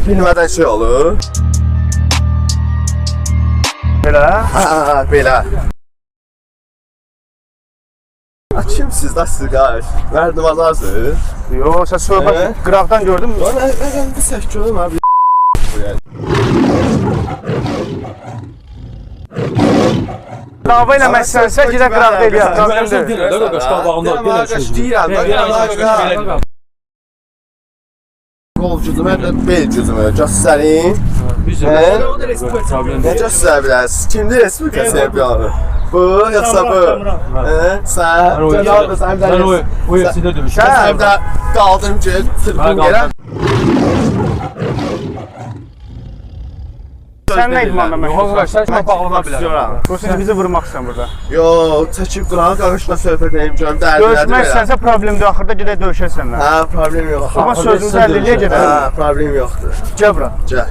bilmədən şey olur. Belə? Ha, belə. Kimsiz də siz qardaş? Verdim azarsınız. Yox, sən söhbət qıraqdan gördün mü? Mən bir səs görüm abi. Dava eləmək istənsə, gedə qıraqda eləyər. Deyirəm, qol cüzümə, bel cüzümə, göstərin. Necə sizə bilərsiniz? Kimdir Respublika çempionu? Bu, yoxsa bu? Sən? Mən o UFC-də dövüşdüm. Sən də qaldım ki, sırtım gələm. Sən nə idmanla məşğulsan? Sən bağlamaq bilərəm. Yoxsa bizi vurmaq istəyirsən burada? Yox, çəkib qırağa qarışla söhbət edeyim görüm, dərdilədir Döyüşmək istənsə problemdir, axırda gedək döyüşək səndən. Hə, problem yoxdur. Amma sözümüzü əldə eləyə gedək. Hə, problem yoxdur. Gəl bura. Gəl.